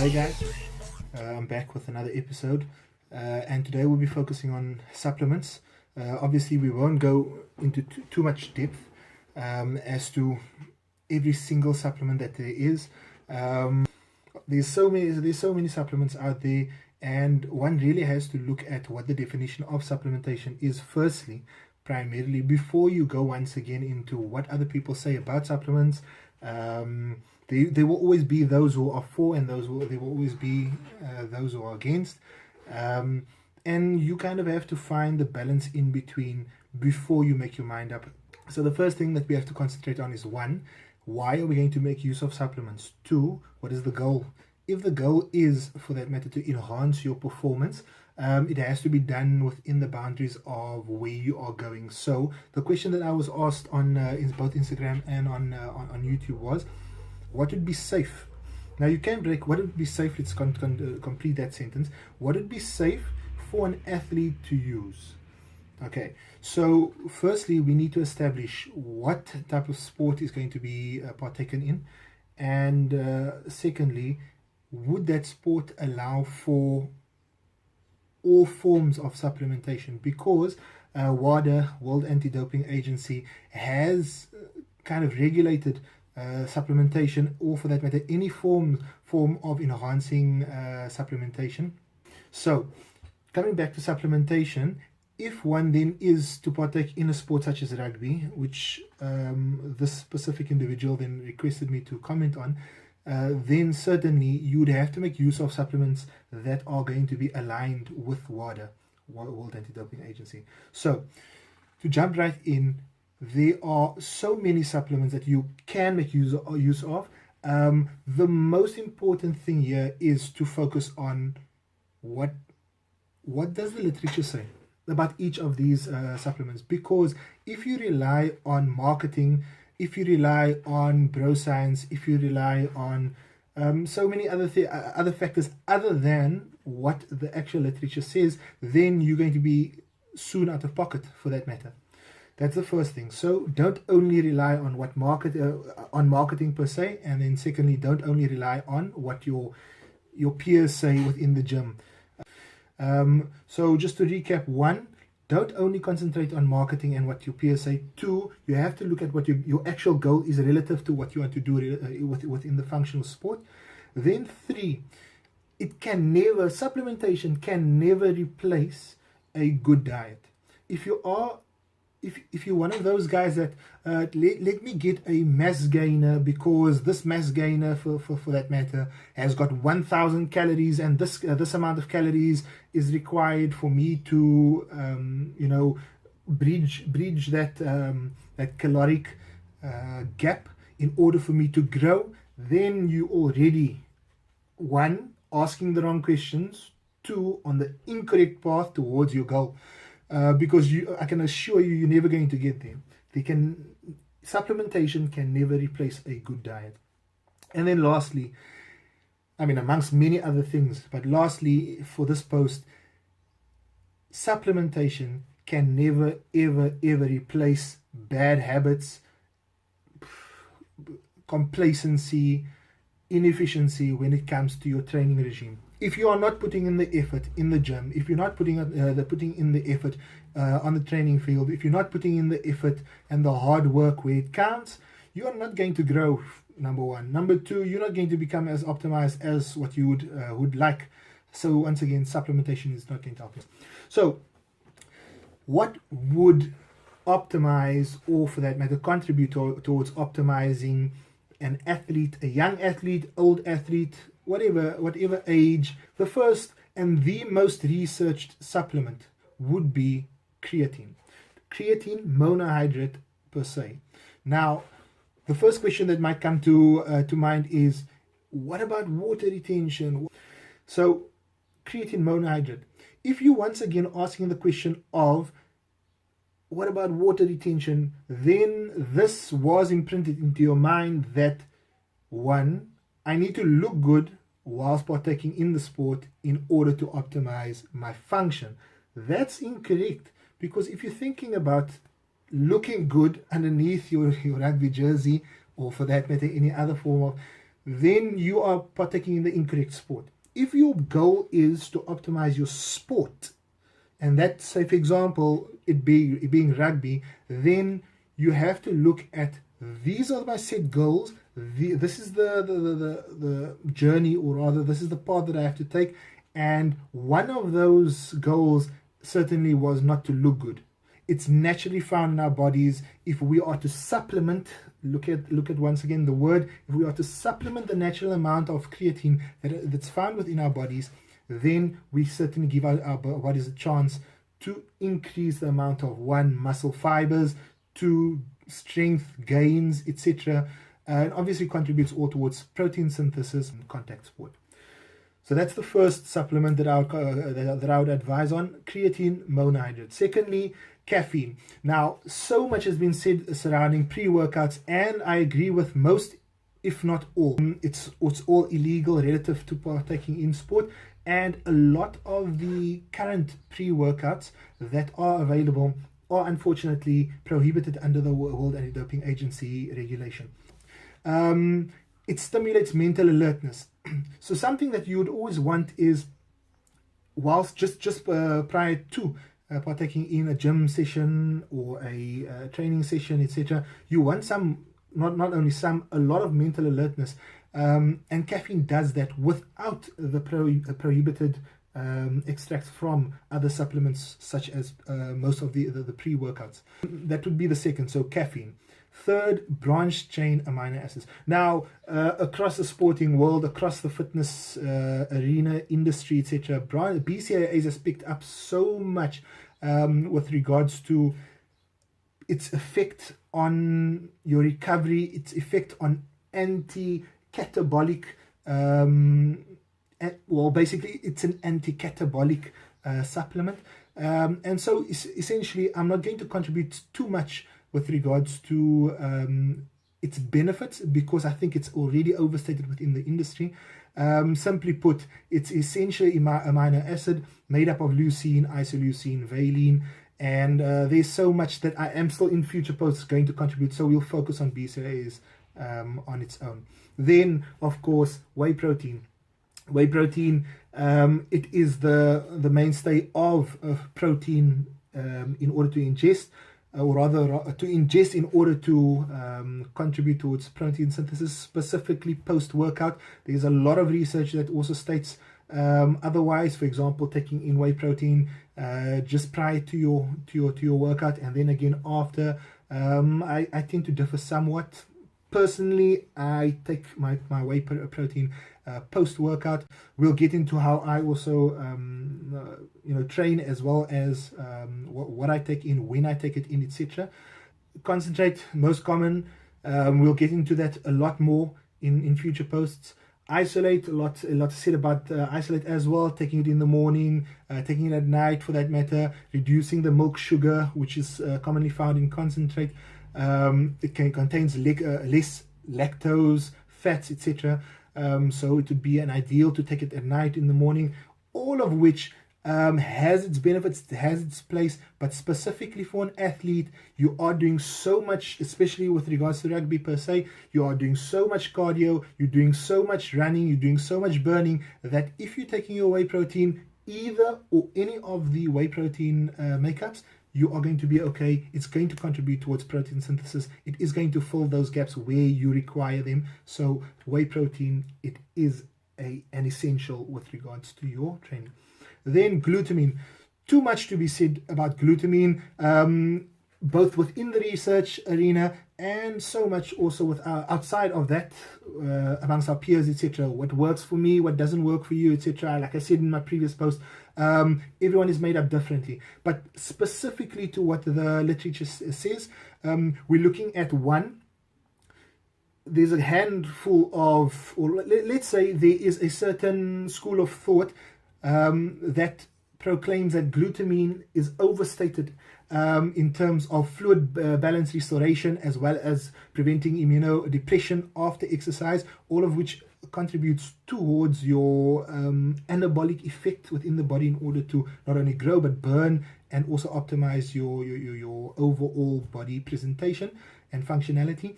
Hey guys, I'm back with another episode, and today we'll be focusing on supplements. Obviously, we won't go into too much depth as to every single supplement that there is. There's so many supplements out there, and one really has to look at what the definition of supplementation is. Firstly, primarily, before you go once again into what other people say about supplements. There will always be those who are for, and there will always be those who are against. And you kind of have to find the balance in between before you make your mind up. So the first thing that we have to concentrate on is, one, why are we going to make use of supplements? Two, what is the goal? If the goal is, for that matter, to enhance your performance, it has to be done within the boundaries of where you are going. So the question that I was asked on in both Instagram and on YouTube was, what would be safe? Now you can break what would be safe. Let's complete that sentence. What would be safe for an athlete to use? Okay, so firstly, we need to establish what type of sport is going to be partaken in, and secondly, would that sport allow for all forms of supplementation? Because WADA, World Anti-Doping Agency, has kind of regulated supplementation, or for that matter, any form of enhancing supplementation. So, coming back to supplementation, if one then is to partake in a sport such as rugby, which this specific individual then requested me to comment on, then certainly you'd have to make use of supplements that are going to be aligned with WADA, World Anti-Doping Agency. So, to jump right in, there are so many supplements that you can make use of. The most important thing here is to focus on what does the literature say about each of these supplements. Because if you rely on marketing, if you rely on bro science, if you rely on so many other factors other than what the actual literature says, then you're going to be soon out of pocket, for that matter. That's the first thing. So don't only rely on what marketing per se, and then secondly, don't only rely on what your peers say within the gym. So just to recap, one, don't only concentrate on marketing and what your peers say. Two, you have to look at what your actual goal is relative to what you want to do within the functional sport. Then three, supplementation can never replace a good diet. If you're one of those guys that let me get a mass gainer because this mass gainer, for that matter, has got 1,000 calories, and this amount of calories is required for me to bridge that caloric gap in order for me to grow, then you already, one, asking the wrong questions, two, on the incorrect path towards your goal. Because I can assure you, you're never going to get there. Supplementation can never replace a good diet. And then lastly, amongst many other things, but lastly for this post, supplementation can never, ever, ever replace bad habits, complacency, inefficiency when it comes to your training regime. If you are not putting in the effort in the gym, if you're not putting in the effort on the training field, if you're not putting in the effort and the hard work where it counts, you are not going to grow, number one. Number two, you're not going to become as optimized as what you would like. So once again, supplementation is not going to help you. So what would optimize, or for that matter, contribute towards optimizing an athlete, a young athlete, old athlete, whatever age? The first and the most researched supplement would be creatine monohydrate per se. Now, the first question that might come to mind is, what about water retention? So, creatine monohydrate. If you once again asking the question of what about water retention, then this was imprinted into your mind that, one, I need to look good whilst partaking in the sport in order to optimize my function. That's incorrect, because if you're thinking about looking good underneath your rugby jersey, or for that matter any other form of, then you are partaking in the incorrect sport. If your goal is to optimize your sport, and that, say for example, it being rugby, then you have to look at, these are my set goals, this is the journey, or rather this is the path that I have to take, and one of those goals certainly was not to look good. It's naturally found in our bodies. If we are to supplement, look at once again the word, if we are to supplement the natural amount of creatine that's found within our bodies, then we certainly give our bodies a chance to increase the amount of muscle fibers, to strength gains, etc. And obviously contributes all towards protein synthesis and contact sport. So that's the first supplement that I would advise on, creatine monohydrate. Secondly, caffeine. Now, so much has been said surrounding pre-workouts, and I agree with most, if not all. It's all illegal relative to partaking in sport, and a lot of the current pre-workouts that are available are unfortunately prohibited under the World Anti-Doping Agency regulation. It stimulates mental alertness. So something that you would always want is, whilst just prior to partaking in a gym session or a training session, etc., you want some, not only some, a lot of mental alertness. And caffeine does that without the prohibited extracts from other supplements, such as most of the pre-workouts. That would be the second, so caffeine. Third, branched chain amino acids. Now, across the sporting world, across the fitness arena, industry, etc., BCAAs has picked up so much with regards to its effect on your recovery, its effect on anti-catabolic, well, basically it's an anti-catabolic supplement. And so essentially, I'm not going to contribute too much with regards to its benefits, because I think it's already overstated within the industry. Simply put, it's essentially amino acid made up of leucine, isoleucine, valine, and there's so much that I am still in future posts going to contribute, so we'll focus on BCAAs on its own. Then, of course, whey protein. Whey protein, it is the mainstay of protein in order to ingest, or rather to ingest in order to contribute towards protein synthesis, specifically post-workout. There's a lot of research that also states otherwise. For example, taking in whey protein just prior to your workout, and then again after. I tend to differ somewhat. Personally, I take my whey protein post-workout. We'll get into how I also train, as well as what I take in, when I take it in, etc. Concentrate, most common. We'll get into that a lot more in future posts. Isolate, a lot said about isolate as well, taking it in the morning, taking it at night for that matter, reducing the milk sugar, which is commonly found in concentrate. It contains less lactose, fats, etc. So it would be an ideal to take it at night, in the morning, all of which has its benefits, it has its place, but specifically for an athlete, you are doing so much, especially with regards to rugby per se, you are doing so much cardio, you're doing so much running, you're doing so much burning, that if you're taking your whey protein, either or any of the whey protein makeups, you are going to be okay. It's going to contribute towards protein synthesis. It is going to fill those gaps where you require them. So whey protein, it is an essential with regards to your training. Then glutamine. Too much to be said about glutamine, both within the research arena and so much also with outside of that, amongst our peers, etc. What works for me, what doesn't work for you, etc. Like I said in my previous post, everyone is made up differently. But specifically to what the literature says, we're looking at one. There's a handful of, or let's say there is a certain school of thought that proclaims that glutamine is overstated in terms of fluid balance restoration, as well as preventing immunodepression after exercise, all of which contributes towards your anabolic effect within the body in order to not only grow but burn, and also optimize your overall body presentation and functionality.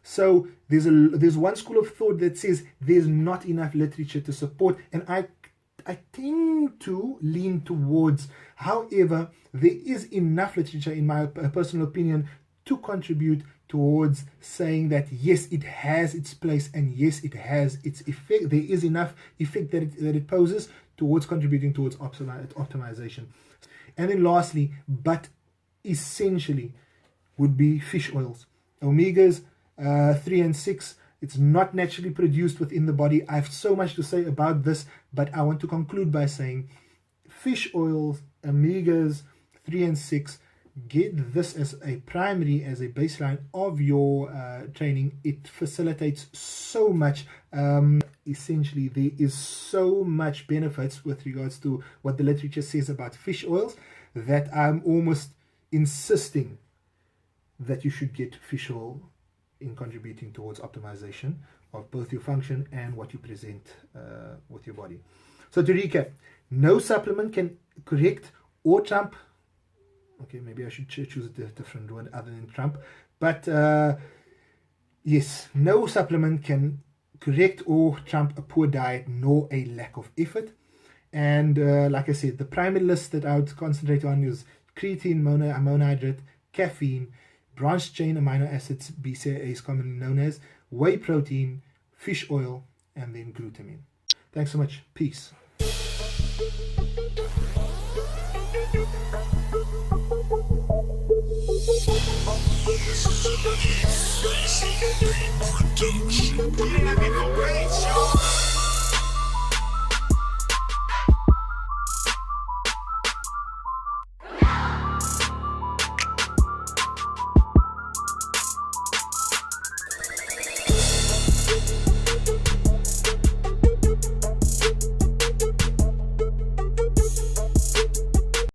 So there's one school of thought that says there's not enough literature to support, and I tend to lean towards. However, there is enough literature, in my personal opinion, to contribute towards saying that yes, it has its place, and yes, it has its effect. There is enough effect that it poses towards contributing towards optimization. And then lastly, but essentially, would be fish oils. Omegas 3 and 6, it's not naturally produced within the body. I have so much to say about this, but I want to conclude by saying fish oils, omegas 3 and 6, get this as a primary, as a baseline of your training. It facilitates so much. Essentially, there is so much benefits with regards to what the literature says about fish oils that I'm almost insisting that you should get fish oil in contributing towards optimization of both your function and what you present with your body. So to recap, no supplement can correct or trump. Okay, maybe I should choose a different word other than trump. But yes, no supplement can correct or trump a poor diet nor a lack of effort. And like I said, the primary list that I would concentrate on is creatine, monohydrate, caffeine, branched chain amino acids, BCAA is commonly known as, whey protein, fish oil, and then glutamine. Thanks so much. Peace.